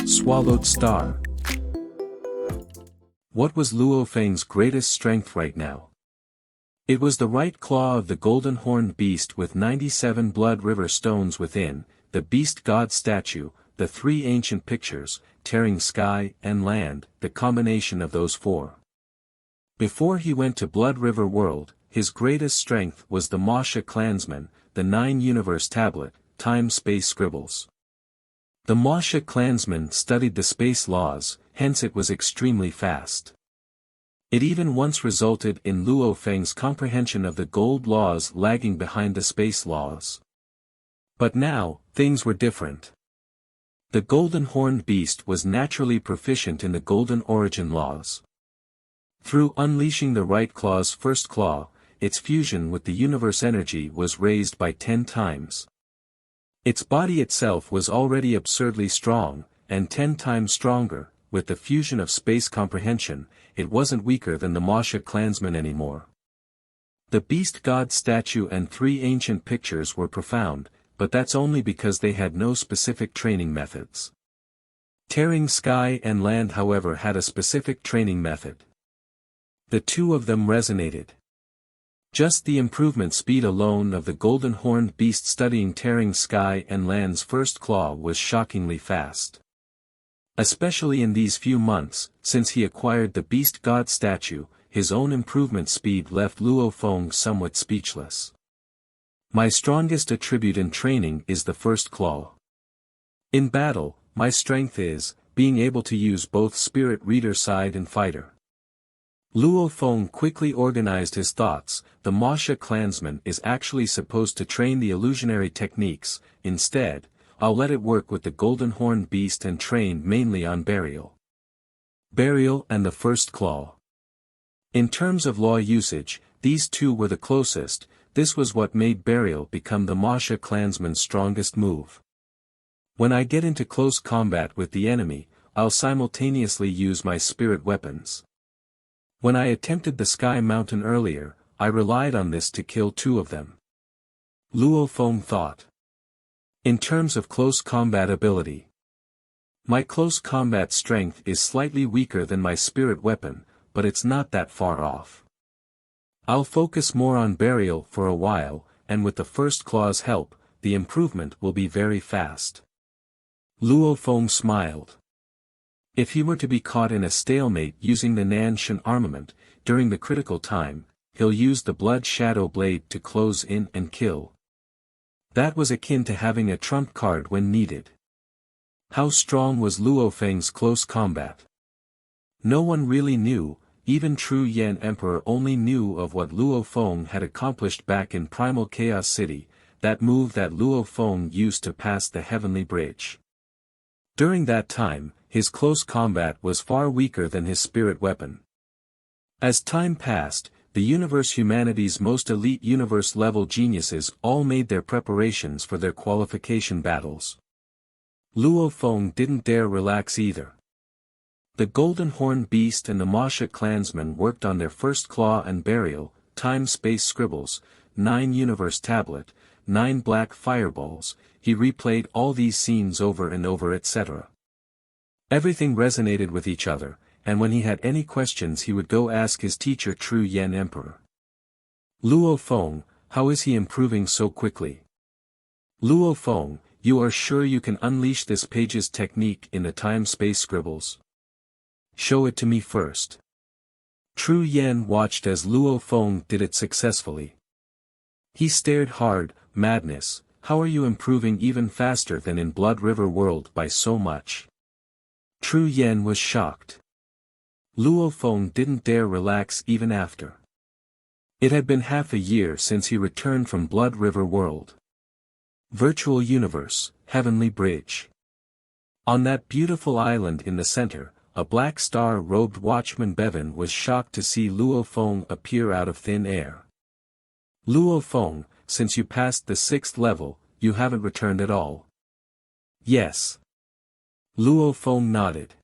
Swallowed star. What was Luo Feng's greatest strength right now? It was the right claw of the golden horned beast with 97 blood river stones within, the beast god statue, the 3 ancient pictures, tearing sky and land, the combination of those 4. Before he went to Blood River World, his greatest strength was the Masha clansman, the 9 universe tablet, time-space scribbles. The Masha clansman studied the space laws, hence it was extremely fast. It even once resulted in Luo Feng's comprehension of the gold laws lagging behind the space laws. But now, things were different. The golden horned beast was naturally proficient in the golden origin laws. Through unleashing the right claw's first claw, its fusion with the universe energy was raised by 10 times. Its body itself was already absurdly strong, and 10 times stronger. With the fusion of space comprehension, it wasn't weaker than the Masha clansman anymore. The beast god statue and 3 ancient pictures were profound, but that's only because they had no specific training methods. Tearing sky and land, however, had a specific training method. The 2 of them resonated. Just the improvement speed alone of the golden horned beast studying tearing sky and land's first claw was shockingly fast. Especially in these few months, since he acquired the beast god statue, his own improvement speed left Luo Feng somewhat speechless. My strongest attribute in training is the first claw. In battle, my strength is being able to use both spirit reader side and fighter. Luo Feng quickly organized his thoughts. The Masha clansman is actually supposed to train the illusionary techniques. Instead, I'll let it work with the golden horned beast and train mainly on burial. Burial and the first claw. In terms of law usage, these 2 were the closest. This was what made burial become the Masha clansman's strongest move. When I get into close combat with the enemy, I'll simultaneously use my spirit weapons. When I attempted the Sky Mountain earlier, I relied on this to kill 2 of them. Luo Feng thought. In terms of close combat ability, my close combat strength is slightly weaker than my spirit weapon, but it's not that far off. I'll focus more on burial for a while, and with the first claw's help, the improvement will be very fast. Luo Feng smiled. If he were to be caught in a stalemate using the Nanshan armament, during the critical time, he'll use the blood shadow blade to close in and kill. That was akin to having a trump card when needed. How strong was Luo Feng's close combat? No one really knew. Even True Yan Emperor only knew of what Luo Feng had accomplished back in Primal Chaos City, that move that Luo Feng used to pass the Heavenly Bridge. During that time, his close combat was far weaker than his spirit weapon. As time passed, the humanity's most elite universe-level geniuses all made their preparations for their qualification battles. Luo Feng didn't dare relax either. The golden horned beast and the Masha clansman worked on their first claw and burial, time-space scribbles, 9 universe tablet, 9 black fireballs. He replayed all these scenes over and over, etc. Everything resonated with each other, and when he had any questions he would go ask his teacher True Yan Emperor. Luo Feng, how is he improving so quickly? Luo Feng, you are sure you can unleash this page's technique in the time-space scribbles? Show it to me first. True Yan watched as Luo Feng did it successfully. He stared hard. Madness, how are you improving even faster than in Blood River World by so much? True Yan was shocked. Luo Feng didn't dare relax even after. It had been half a year since he returned from Blood River World. Virtual Universe, Heavenly Bridge. On that beautiful island in the center, a black star-robed watchman Bevan was shocked to see Luo Feng appear out of thin air. Luo Feng, since you passed the 6th level, you haven't returned at all. Yes. Luo Feng nodded.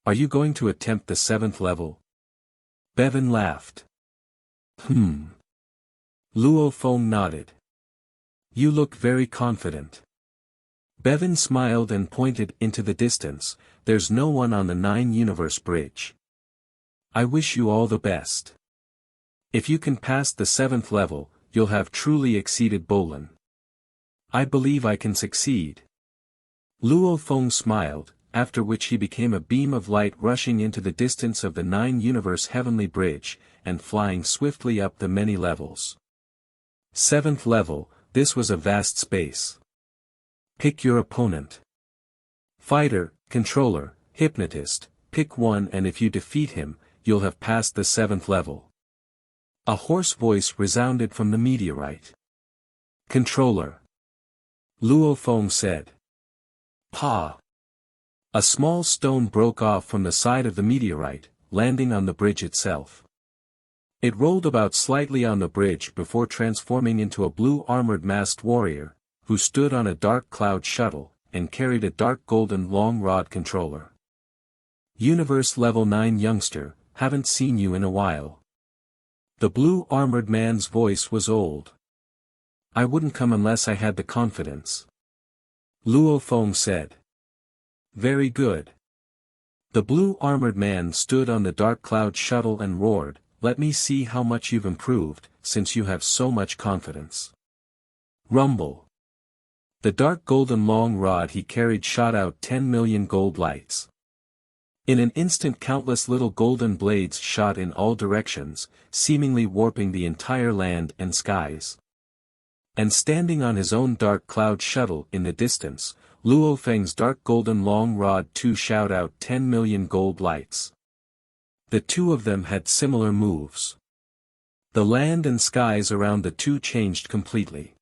Are you going to attempt the 7th level? Bevan laughed. Luo Feng nodded. You look very confident. Bevan smiled and pointed into the distance. There's no one on the 9-universe bridge. I wish you all the best. If you can pass the 7th level, you'll have truly exceeded Bolin. I believe I can succeed. Luo Feng smiled, after which he became a beam of light rushing into the distance of the 9-universe heavenly bridge, and flying swiftly up the many levels. 7th level, this was a vast space. Pick your opponent. Fighter, controller, hypnotist, pick one, and if you defeat him, you'll have passed the 7th level. A hoarse voice resounded from the meteorite. Controller. Luo Feng said. Pa! A small stone broke off from the side of the meteorite, landing on the bridge itself. It rolled about slightly on the bridge before transforming into a blue armored masked warrior, who stood on a dark cloud shuttle, and carried a dark golden long rod controller. Universe level 9 youngster, haven't seen you in a while. The blue armored man's voice was old. I wouldn't come unless I had the confidence. Luo Feng said. Very good. The blue armored man stood on the dark cloud shuttle and roared, let me see how much you've improved, since you have so much confidence. Rumble. The dark golden long rod he carried shot out 10 million gold lights. In an instant countless little golden blades shot in all directions, seemingly warping the entire land and skies. And standing on his own dark cloud shuttle in the distance, Luo Feng's dark golden long rod too shot out 10 million gold lights. The two of them had similar moves. The land and skies around the two changed completely.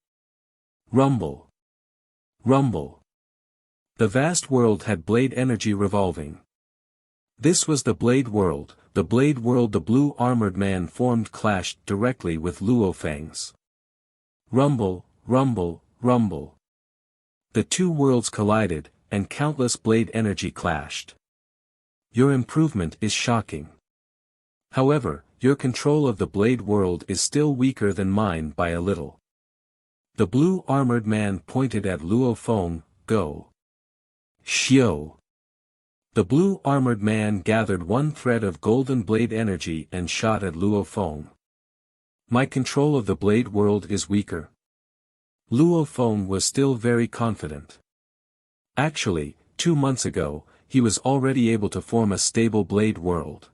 Rumble. Rumble. The vast world had blade energy revolving. This was the blade world. The blue armored man formed clashed directly with Luo Feng's. Rumble, rumble, rumble. The two worlds collided, and countless blade energy clashed. Your improvement is shocking. However, your control of the blade world is still weaker than mine by a little. The blue armored man pointed at Luo Feng, go. Xiao. The blue armored man gathered one thread of golden blade energy and shot at Luo Feng. My control of the blade world is weaker. Luo Feng was still very confident. Actually, 2 months ago, he was already able to form a stable blade world.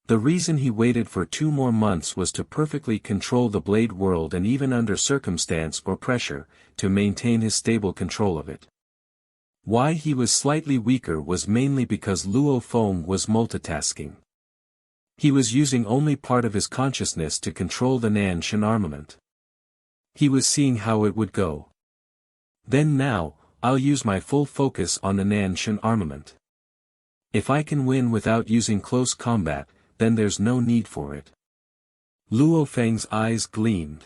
The reason he waited for 2 more months was to perfectly control the blade world and even under circumstance or pressure, to maintain his stable control of it. Why he was slightly weaker was mainly because Luo Feng was multitasking. He was using only part of his consciousness to control the Nanshan armament. He was seeing how it would go. Then now, I'll use my full focus on the Nanshan armament. If I can win without using close combat, then there's no need for it. Luo Feng's eyes gleamed.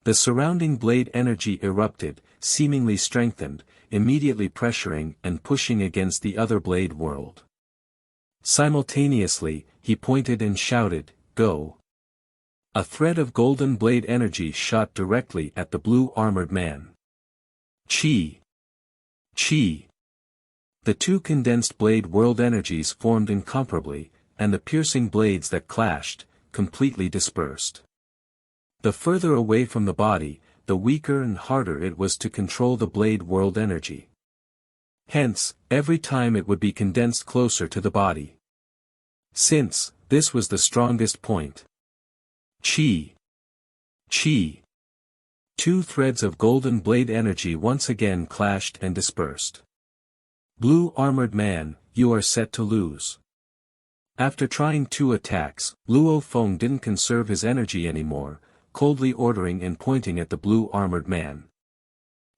The surrounding blade energy erupted, seemingly strengthened, immediately pressuring and pushing against the other blade world. Simultaneously, he pointed and shouted, go. A thread of golden blade energy shot directly at the blue armored man. Chi! Chi! The two condensed blade world energies formed incomparably, and the piercing blades that clashed, completely dispersed. The further away from the body, the weaker and harder it was to control the blade world energy. Hence, every time it would be condensed closer to the body. Since, this was the strongest point. Chi! Chi! 2 threads of golden blade energy once again clashed and dispersed. Blue armored man, you are set to lose. After trying 2 attacks, Luo Feng didn't conserve his energy anymore, coldly ordering and pointing at the blue armored man.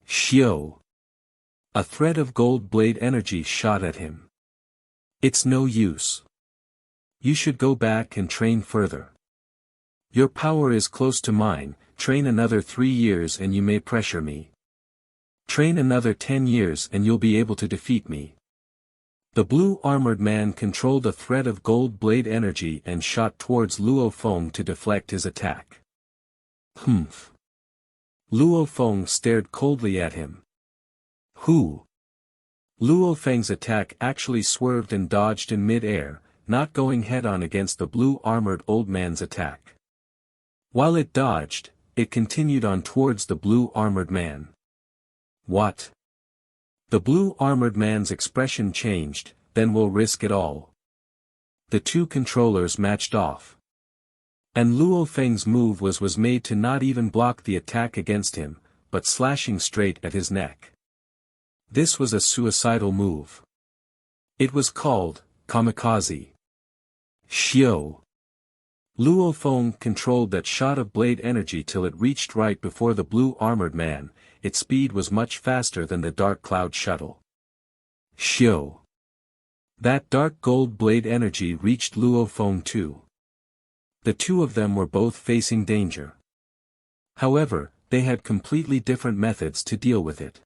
Xiao! A thread of gold blade energy shot at him. It's no use. You should go back and train further. Your power is close to mine, train another 3 years and you may pressure me. Train another 10 years and you'll be able to defeat me. The blue armored man controlled a thread of gold blade energy and shot towards Luo Feng to deflect his attack. Humph. Luo Feng stared coldly at him. Who? Luo Feng's attack actually swerved and dodged in mid-air, not going head-on against the blue-armored old man's attack. While it dodged, it continued on towards the blue-armored man. What? The blue-armored man's expression changed, then we'll risk it all. The two controllers matched off. And Luo Feng's move was made to not even block the attack against him, but slashing straight at his neck. This was a suicidal move. It was called, kamikaze. Xiao. Luo Feng controlled that shot of blade energy till it reached right before the blue-armored man. Its speed was much faster than the dark cloud shuttle. Xiao. That dark gold blade energy reached Luo Feng too. The two of them were both facing danger. However, they had completely different methods to deal with it.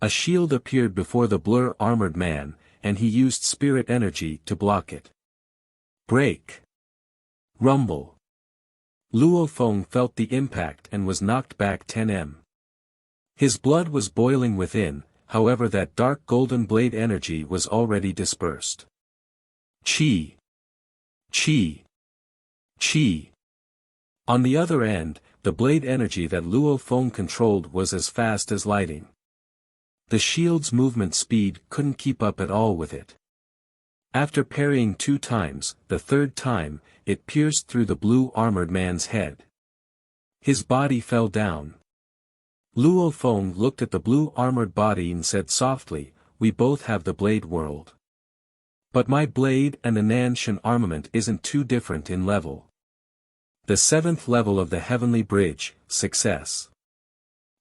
A shield appeared before the blur-armored man, and he used spirit energy to block it. Break. Rumble. Luo Feng felt the impact and was knocked back 10 m. His blood was boiling within, however that dark golden blade energy was already dispersed. Qi. Qi. Qi. On the other end, the blade energy that Luo Feng controlled was as fast as lightning. The shield's movement speed couldn't keep up at all with it. After parrying 2 times, the third time, it pierced through the blue-armored man's head. His body fell down. Luo Feng looked at the blue-armored body and said softly, "We both have the blade world. But my blade and the Nanshan armament isn't too different in level. The 7th level of the Heavenly Bridge, success.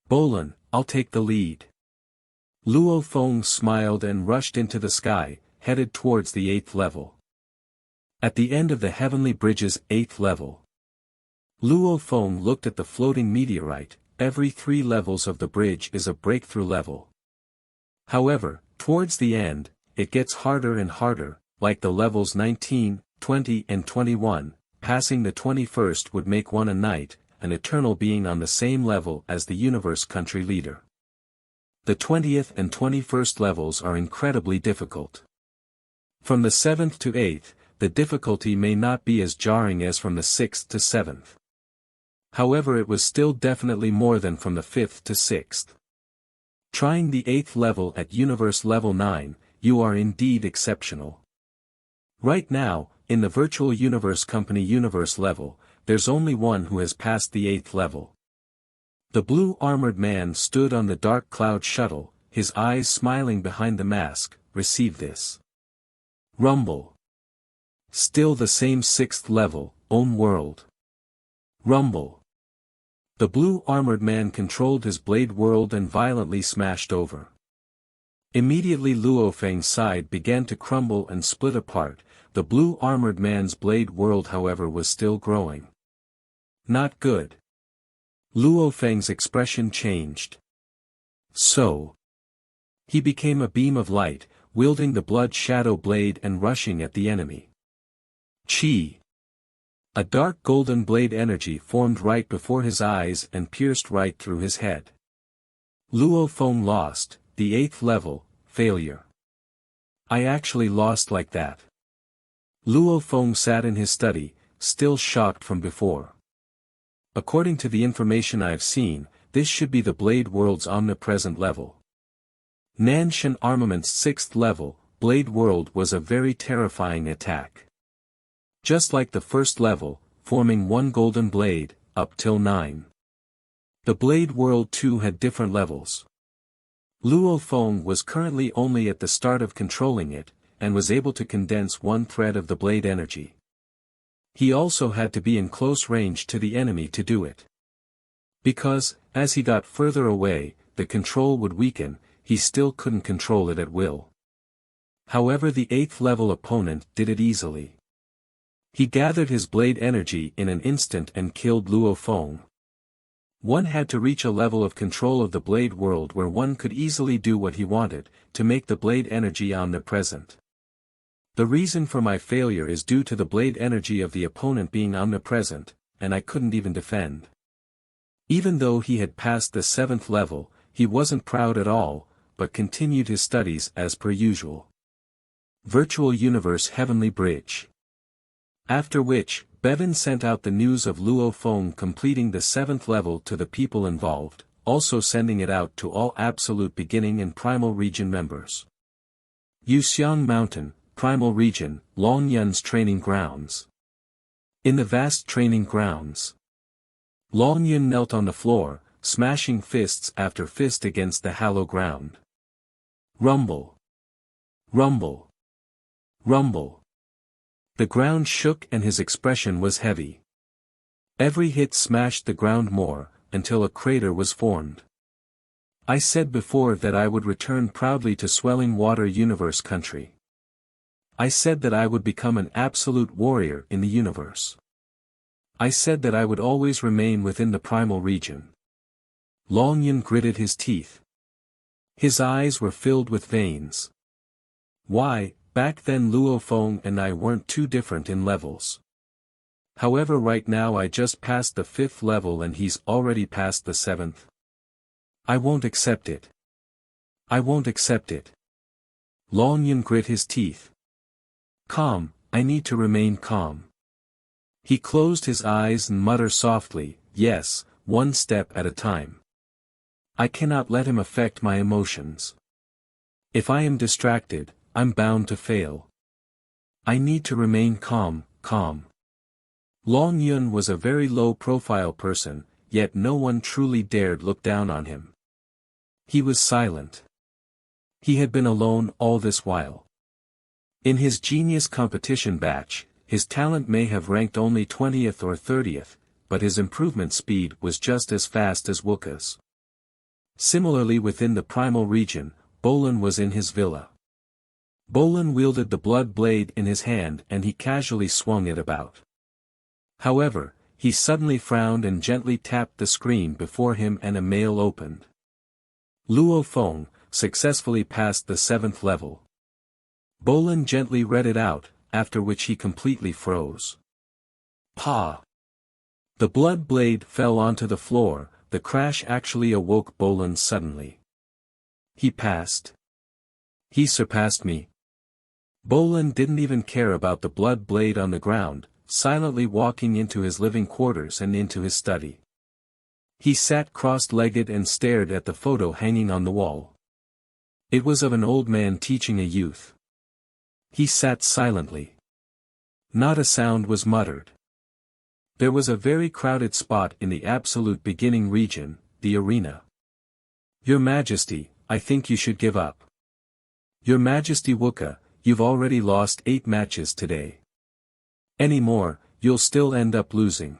Bolan, I'll take the lead." Luo Feng smiled and rushed into the sky, headed towards the 8th level. At the end of the Heavenly Bridge's 8th level, Luo Feng looked at the floating meteorite. Every 3 levels of the bridge is a breakthrough level. However, towards the end, it gets harder and harder, like the levels 19, 20 and 21, passing the 21st would make one a knight, an eternal being on the same level as the universe country leader. The 20th and 21st levels are incredibly difficult. From the 7th to 8th, the difficulty may not be as jarring as from the 6th to 7th. However, it was still definitely more than from the 5th to 6th. Trying the 8th level at Universe Level 9, you are indeed exceptional. Right now, in the Virtual Universe Company Universe level, there's only one who has passed the 8th level. The blue-armored man stood on the dark cloud shuttle, his eyes smiling behind the mask. Receive this. Rumble. Still the same 6th level, own world. Rumble. The blue-armored man controlled his blade world and violently smashed over. Immediately Luo Feng's side began to crumble and split apart. The blue-armored man's blade world however was still growing. Not good. Luo Feng's expression changed. So. He became a beam of light, wielding the blood shadow blade and rushing at the enemy. Qi. A dark golden blade energy formed right before his eyes and pierced right through his head. Luo Feng lost, the 8th level, failure. I actually lost like that. Luo Feng sat in his study, still shocked from before. According to the information I've seen, this should be the Blade World's omnipresent level. Nanshan Armament's 6th level, Blade World was a very terrifying attack. Just like the first level, forming one golden blade, up till 9. The Blade World too had different levels. Luo Feng was currently only at the start of controlling it, and was able to condense one thread of the blade energy. He also had to be in close range to the enemy to do it. Because, as he got further away, the control would weaken, he still couldn't control it at will. However, the 8th level opponent did it easily. He gathered his blade energy in an instant and killed Luo Feng. One had to reach a level of control of the blade world where one could easily do what he wanted, to make the blade energy omnipresent. The reason for my failure is due to the blade energy of the opponent being omnipresent, and I couldn't even defend. Even though he had passed the 7th level, he wasn't proud at all. but continued his studies as per usual. Virtual Universe Heavenly Bridge. After which, Bevan sent out the news of Luo Feng completing the 7th level to the people involved, also sending it out to all Absolute Beginning and Primal Region members. Yuxiang Mountain, Primal Region, Longyun's training grounds. In the vast training grounds, Longyun knelt on the floor, smashing fists after fist against the hollow ground. Rumble. Rumble. Rumble. The ground shook and his expression was heavy. Every hit smashed the ground more, until a crater was formed. I said before that I would return proudly to Swelling Water Universe country. I said that I would become an absolute warrior in the universe. I said that I would always remain within the primal region. Longyun gritted his teeth. His eyes were filled with veins. Why, back then Luo Feng and I weren't too different in levels. However, right now I just passed the 5th level and he's already past the 7th. I won't accept it. I won't accept it. Longyun grit his teeth. Calm, I need to remain calm. He closed his eyes and muttered softly, yes, one step at a time. I cannot let him affect my emotions. If I am distracted, I'm bound to fail. I need to remain calm, calm. Longyun was a very low-profile person, yet no one truly dared look down on him. He was silent. He had been alone all this while. In his genius competition batch, his talent may have ranked only 20th or 30th, but his improvement speed was just as fast as Wuka's. Similarly within the primal region, Bolin was in his villa. Bolin wielded the blood blade in his hand and he casually swung it about. However, he suddenly frowned and gently tapped the screen before him and a mail opened. Luo Feng, successfully passed the 7th level. Bolin gently read it out, after which he completely froze. Pa! The blood blade fell onto the floor, the crash actually awoke Bolin suddenly. He passed. He surpassed me. Bolin didn't even care about the blood blade on the ground, silently walking into his living quarters and into his study. He sat cross-legged and stared at the photo hanging on the wall. It was of an old man teaching a youth. He sat silently. Not a sound was muttered. There was a very crowded spot in the Absolute Beginning region, the arena. Your Majesty, I think you should give up. Your Majesty Wuka, you've already lost 8 matches today. Any more, you'll still end up losing.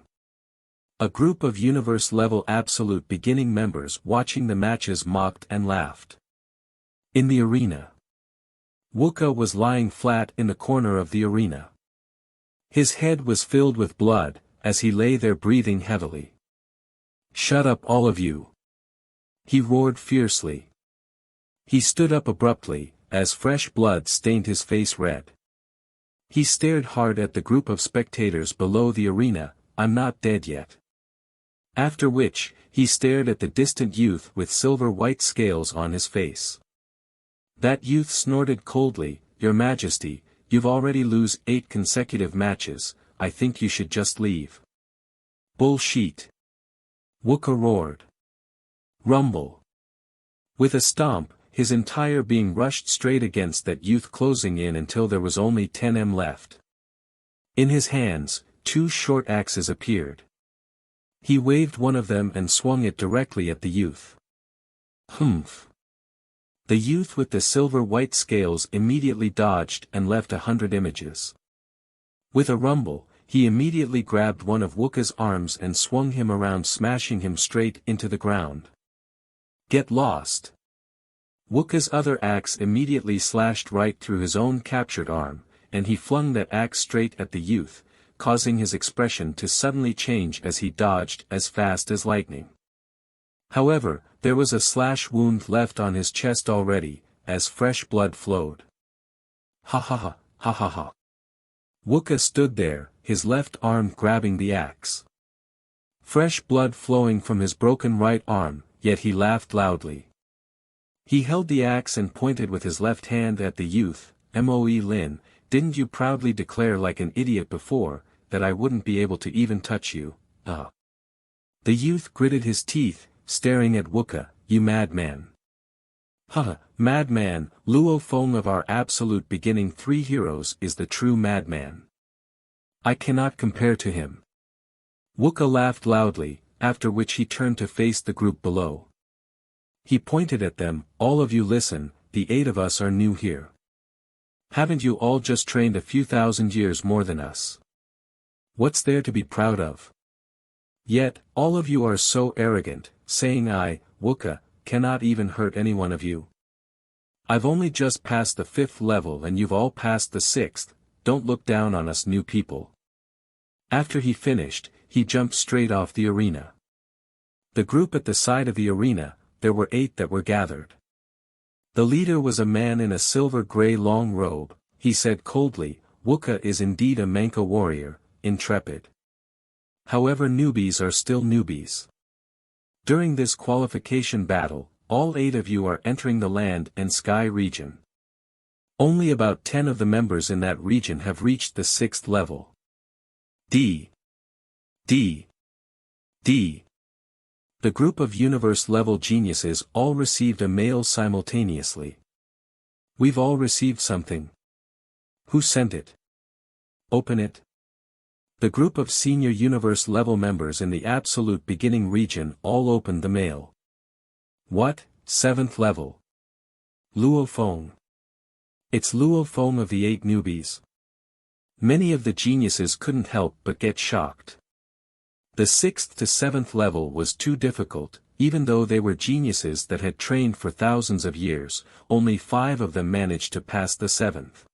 A group of universe-level Absolute Beginning members watching the matches mocked and laughed. In the arena, Wuka was lying flat in the corner of the arena. His head was filled with blood, as he lay there breathing heavily. Shut up all of you! He roared fiercely. He stood up abruptly, as fresh blood stained his face red. He stared hard at the group of spectators below the arena, I'm not dead yet. After which, he stared at the distant youth with silver-white scales on his face. That youth snorted coldly, Your Majesty, you've already lose 8 consecutive matches, I think you should just leave. Bullshit! Wuka roared. Rumble. With a stomp, his entire being rushed straight against that youth, closing in until there was only 10 left. In his hands, 2 short axes appeared. He waved one of them and swung it directly at the youth. Humph! The youth with the silver-white scales immediately dodged and left 100 images. With a rumble, he immediately grabbed one of Wuka's arms and swung him around, smashing him straight into the ground. Get lost! Wuka's other axe immediately slashed right through his own captured arm, and he flung that axe straight at the youth, causing his expression to suddenly change as he dodged as fast as lightning. However, there was a slash wound left on his chest already, as fresh blood flowed. Ha ha ha, ha ha ha. Wuka stood there, his left arm grabbing the axe. Fresh blood flowing from his broken right arm, yet he laughed loudly. He held the axe and pointed with his left hand at the youth. Moe Lin, didn't you proudly declare like an idiot before, that I wouldn't be able to even touch you? The youth gritted his teeth, staring at Wuka. You madman. Haha, madman, Luo Feng of our absolute beginning 3 heroes is the true madman. I cannot compare to him. Wuka laughed loudly, after which he turned to face the group below. He pointed at them. All of you listen, the 8 of us are new here. Haven't you all just trained a few thousand years more than us? What's there to be proud of? Yet, all of you are so arrogant, saying I, Wuka, cannot even hurt any one of you. I've only just passed the 5th level and you've all passed the 6th, don't look down on us new people. After he finished, he jumped straight off the arena. The group at the side of the arena, there were 8 that were gathered. The leader was a man in a silver-gray long robe. He said coldly, Wuka is indeed a Manka warrior, intrepid. However, newbies are still newbies. During this qualification battle, all 8 of you are entering the land and sky region. Only about 10 of the members in that region have reached the 6th level. D. The group of universe-level geniuses all received a mail simultaneously. We've all received something. Who sent it? Open it. The group of senior universe-level members in the absolute beginning region all opened the mail. What, 7th level? Luo Feng. It's Luo Feng of the 8 newbies. Many of the geniuses couldn't help but get shocked. The 6th to 7th level was too difficult. Even though they were geniuses that had trained for thousands of years, only 5 of them managed to pass the 7th.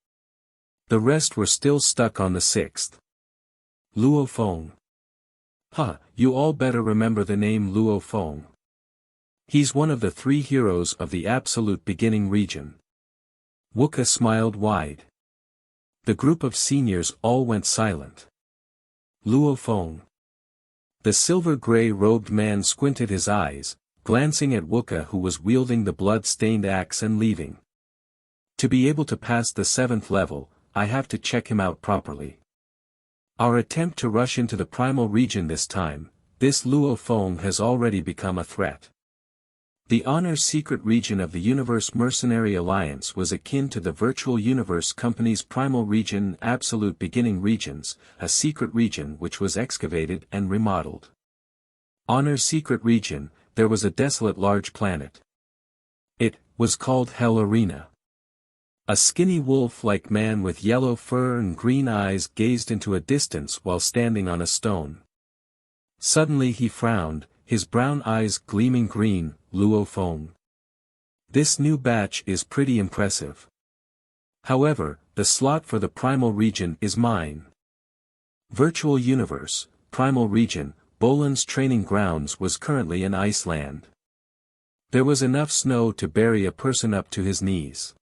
The rest were still stuck on the 6th. Luo Feng. You all better remember the name Luo Feng. He's one of the 3 heroes of the absolute beginning region. Wuka smiled wide. The group of seniors all went silent. Luo Feng. The silver-gray robed man squinted his eyes, glancing at Wuka who was wielding the blood-stained axe and leaving. To be able to pass the 7th level, I have to check him out properly. Our attempt to rush into the primal region this time, this Luo Feng has already become a threat. The Honor's secret region of the Universe Mercenary Alliance was akin to the Virtual Universe Company's primal region Absolute Beginning regions, a secret region which was excavated and remodeled. Honor's secret region, there was a desolate large planet. It was called Hell Arena. A skinny wolf-like man with yellow fur and green eyes gazed into a distance while standing on a stone. Suddenly he frowned, his brown eyes gleaming green. Luo Feng. This new batch is pretty impressive. However, the slot for the primal region is mine. Virtual Universe, Primal Region, Bolan's training grounds was currently in Iceland. There was enough snow to bury a person up to his knees.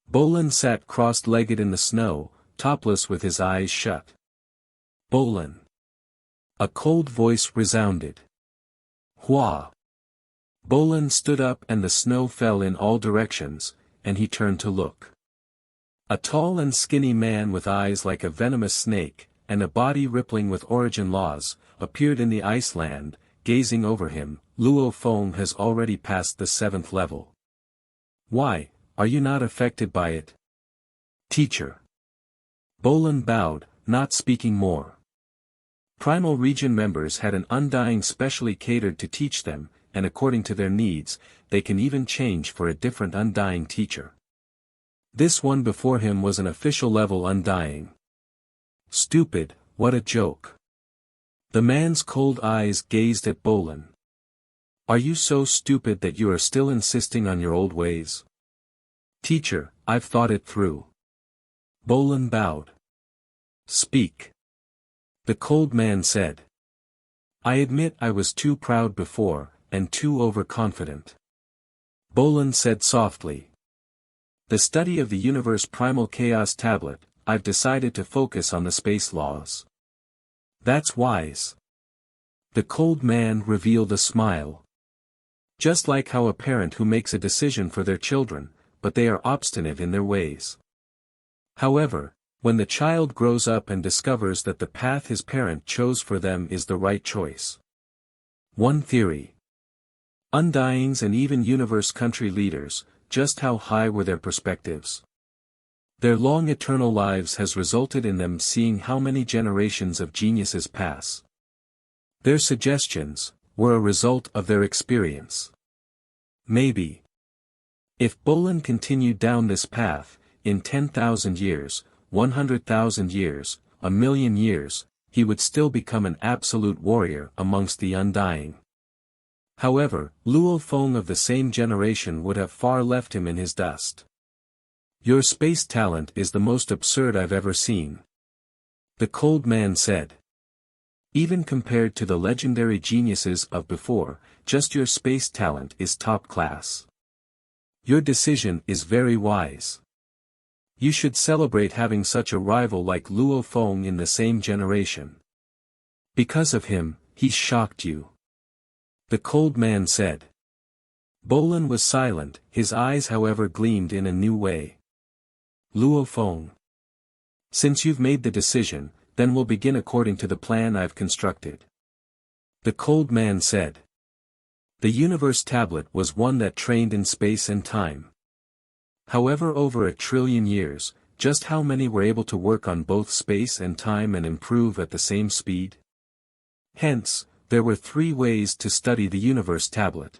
Bolan sat cross-legged in the snow, topless with his eyes shut. Bolan. A cold voice resounded. Hua. Bolan stood up and the snow fell in all directions, and he turned to look. A tall and skinny man with eyes like a venomous snake, and a body rippling with origin laws, appeared in the ice land, gazing over him. Luo Feng has already passed the 7th level. Why, are you not affected by it? Teacher. Bolan bowed, not speaking more. Primal region members had an undying specially catered to teach them, and according to their needs, they can even change for a different undying teacher. This one before him was an official level undying. Stupid, what a joke. The man's cold eyes gazed at Bolan. Are you so stupid that you are still insisting on your old ways? Teacher, I've thought it through. Bolan bowed. Speak. The cold man said. I admit I was too proud before, and too overconfident. Bolan said softly. The study of the universe primal chaos tablet, I've decided to focus on the space laws. That's wise. The cold man revealed a smile. Just like how a parent who makes a decision for their children, but they are obstinate in their ways. However, when the child grows up and discovers that the path his parent chose for them is the right choice. One theory. Undyings and even universe country leaders, just how high were their perspectives? Their long eternal lives has resulted in them seeing how many generations of geniuses pass. Their suggestions were a result of their experience. Maybe. If Bolin continued down this path, in 10,000 years, 100,000 years, 1,000,000 years, he would still become an absolute warrior amongst the undying. However, Luo Feng of the same generation would have far left him in his dust. Your space talent is the most absurd I've ever seen. The cold man said. Even compared to the legendary geniuses of before, just your space talent is top class. Your decision is very wise. You should celebrate having such a rival like Luo Feng in the same generation. Because of him, he's shocked you. The cold man said. Bolin was silent, his eyes however gleamed in a new way. Luo Feng. Since you've made the decision, then we'll begin according to the plan I've constructed. The cold man said. The universe tablet was one that trained in space and time. However, over 1 trillion years, just how many were able to work on both space and time and improve at the same speed? Hence, there were 3 ways to study the universe tablet.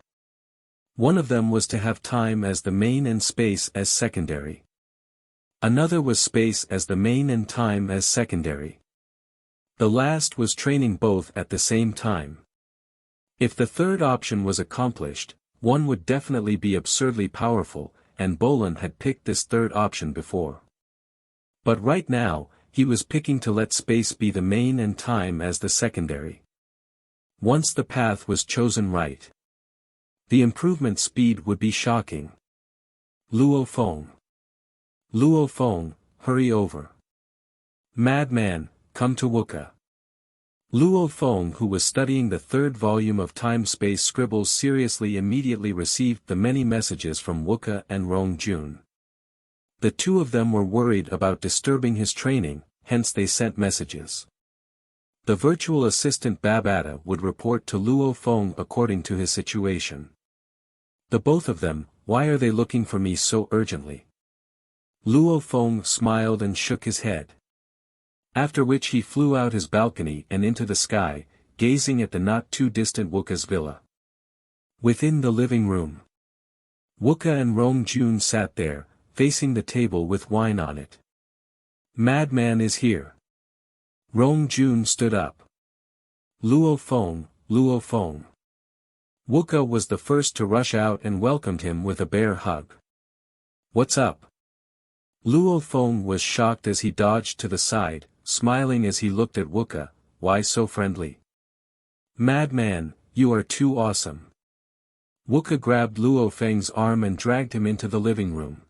One of them was to have time as the main and space as secondary. Another was space as the main and time as secondary. The last was training both at the same time. If the third option was accomplished, one would definitely be absurdly powerful, and Bolin had picked this third option before. But right now, he was picking to let space be the main and time as the secondary. Once the path was chosen right, the improvement speed would be shocking. Luo Feng. Luo Feng, hurry over. Madman, come to Wuka. Luo Feng, who was studying the 3rd volume of Time-Space Scribbles seriously, immediately received the many messages from Wuka and Rong Jun. The two of them were worried about disturbing his training, hence they sent messages. The virtual assistant Babata would report to Luo Feng according to his situation. The both of them, why are they looking for me so urgently? Luo Feng smiled and shook his head. After which he flew out his balcony and into the sky, gazing at the not-too-distant Wuka's villa. Within the living room, Wuka and Rong Jun sat there, facing the table with wine on it. Madman is here. Rong Jun stood up. Luo Feng, Luo Feng. Wuka was the first to rush out and welcomed him with a bear hug. What's up? Luo Feng was shocked as he dodged to the side, smiling as he looked at Wuka. Why so friendly? Madman, you are too awesome. Wuka grabbed Luo Feng's arm and dragged him into the living room.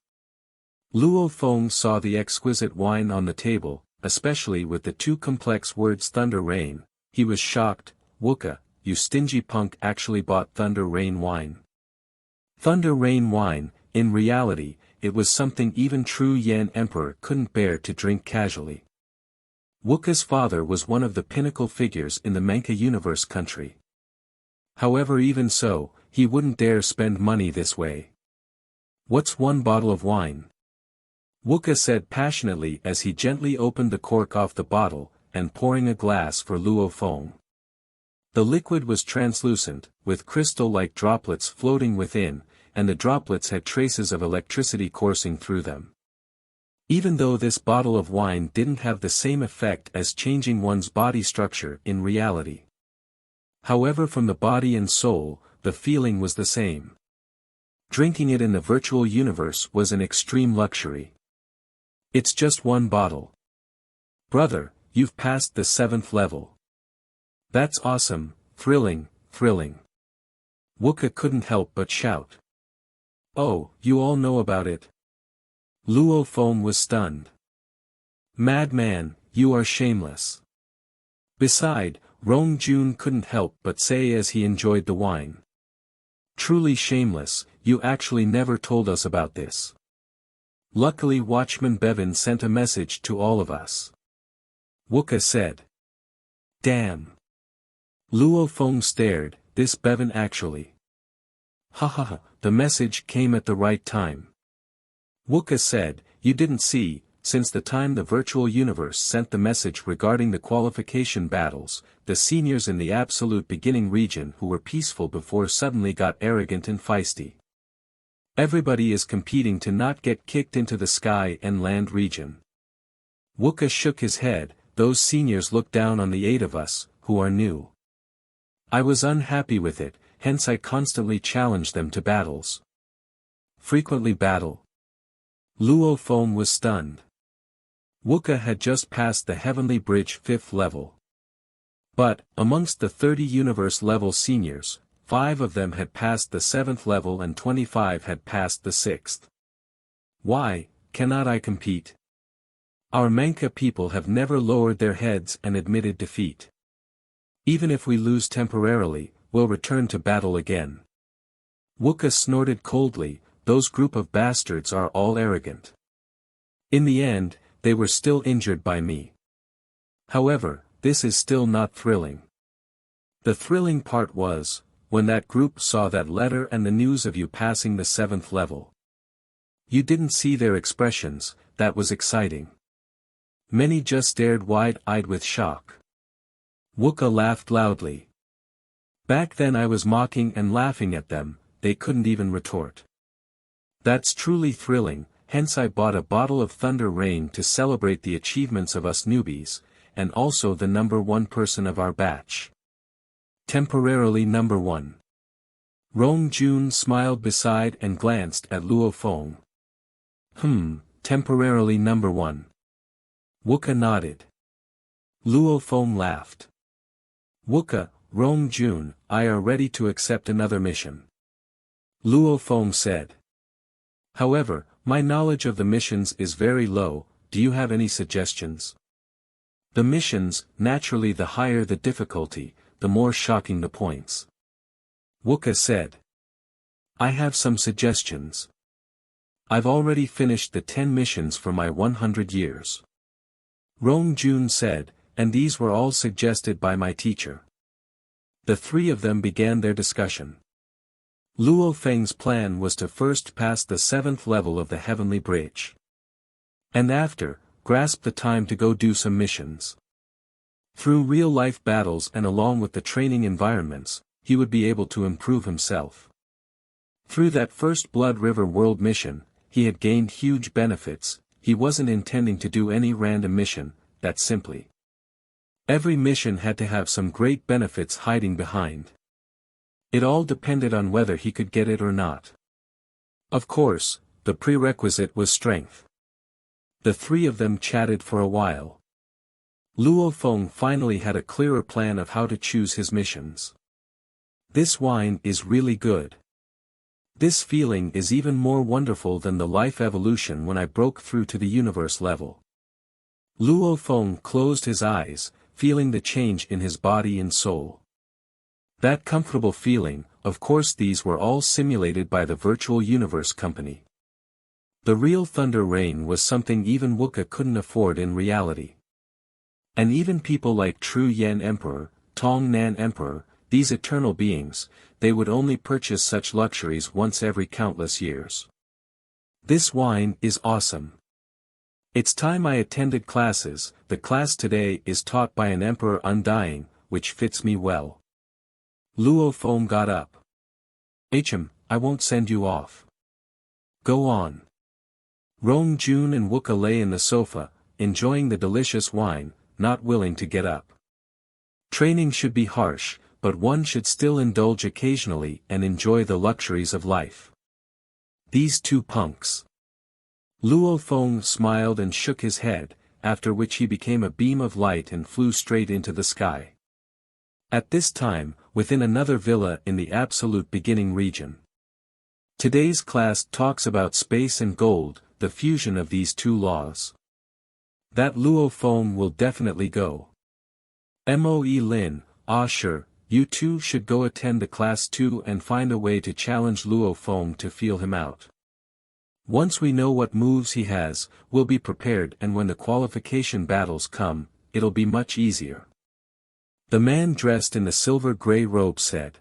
Luo Feng saw the exquisite wine on the table, especially with the 2 complex words Thunder Rain. He was shocked. Wuka, you stingy punk, actually bought Thunder Rain wine. Thunder Rain wine, in reality, it was something even True Yan Emperor couldn't bear to drink casually. Wuka's father was one of the pinnacle figures in the Menka universe country. However, even so, he wouldn't dare spend money this way. What's 1 bottle of wine? Wuka said passionately as he gently opened the cork off the bottle, and pouring a glass for Luo Feng. The liquid was translucent, with crystal-like droplets floating within, and the droplets had traces of electricity coursing through them. Even though this bottle of wine didn't have the same effect as changing one's body structure in reality. However, from the body and soul, the feeling was the same. Drinking it in the virtual universe was an extreme luxury. It's just 1 bottle. Brother, you've passed the 7th level. That's awesome, thrilling, thrilling. Wuka couldn't help but shout. Oh, you all know about it? Luo Feng was stunned. Madman, you are shameless. Beside, Rong Jun couldn't help but say as he enjoyed the wine. Truly shameless, you actually never told us about this. Luckily Watchman Bevan sent a message to all of us. Wooka said. Damn. Luo Feng stared, this Bevan actually. Hahaha, the message came at the right time. Wooka said, you didn't see, since the time the virtual universe sent the message regarding the qualification battles, the seniors in the absolute beginning region who were peaceful before suddenly got arrogant and feisty. Everybody is competing to not get kicked into the sky and land region. Wooka shook his head, those seniors look down on the 8 of us, who are new. I was unhappy with it, hence I constantly challenged them to battles. Frequently battle. Luo Feng was stunned. Wooka had just passed the Heavenly Bridge 5th level. But, amongst the 30 universe-level seniors, 5 of them had passed the 7th level and 25 had passed the 6th. Why, cannot I compete? Our Manka people have never lowered their heads and admitted defeat. Even if we lose temporarily, we'll return to battle again. Wooka snorted coldly, those group of bastards are all arrogant. In the end, they were still injured by me. However, this is still not thrilling. The thrilling part was, when that group saw that letter and the news of you passing the 7th level. You didn't see their expressions, that was exciting. Many just stared wide-eyed with shock. Wooka laughed loudly. Back then I was mocking and laughing at them, they couldn't even retort. That's truly thrilling, hence I bought a bottle of Thunder Rain to celebrate the achievements of us newbies, and also the number 1 person of our batch. Temporarily number 1. Rong Jun smiled beside and glanced at Luo Feng. Temporarily number 1. Wooka nodded. Luo Feng laughed. Wooka, Rong Jun, I are ready to accept another mission. Luo Feng said. However, my knowledge of the missions is very low, do you have any suggestions? The missions, naturally the higher the difficulty, the more shocking the points. Wooka said. I have some suggestions. I've already finished the 10 missions for my 100 years. Rong Jun said, and these were all suggested by my teacher. The 3 of them began their discussion. Luo Feng's plan was to first pass the 7th level of the Heavenly Bridge. And after, grasp the time to go do some missions. Through real-life battles and along with the training environments, he would be able to improve himself. Through that first Blood River World mission, he had gained huge benefits, he wasn't intending to do any random mission, that simply. Every mission had to have some great benefits hiding behind. It all depended on whether he could get it or not. Of course, the prerequisite was strength. The 3 of them chatted for a while. Luo Feng finally had a clearer plan of how to choose his missions. This wine is really good. This feeling is even more wonderful than the life evolution when I broke through to the universe level. Luo Feng closed his eyes, feeling the change in his body and soul. That comfortable feeling, of course these were all simulated by the virtual universe company. The real Thunder Rain was something even Wooka couldn't afford in reality. And even people like True Yen Emperor, Tong Nan Emperor, these eternal beings, they would only purchase such luxuries once every countless years. This wine is awesome. It's time I attended classes, the class today is taught by an Emperor Undying, which fits me well. Luo Feng got up. I won't send you off. Go on. Rong Jun and Wooka lay in the sofa, enjoying the delicious wine, not willing to get up. Training should be harsh, but one should still indulge occasionally and enjoy the luxuries of life. These 2 punks. Luo Feng smiled and shook his head, after which he became a beam of light and flew straight into the sky. At this time, within another villa in the absolute beginning region. Today's class talks about space and gold, the fusion of these 2 laws. That Luo Feng will definitely go. Moe Lin, ah sure, you two should go attend the class 2 and find a way to challenge Luo Feng to feel him out. Once we know what moves he has, we'll be prepared, and when the qualification battles come, it'll be much easier." The man dressed in the silver-gray robe said.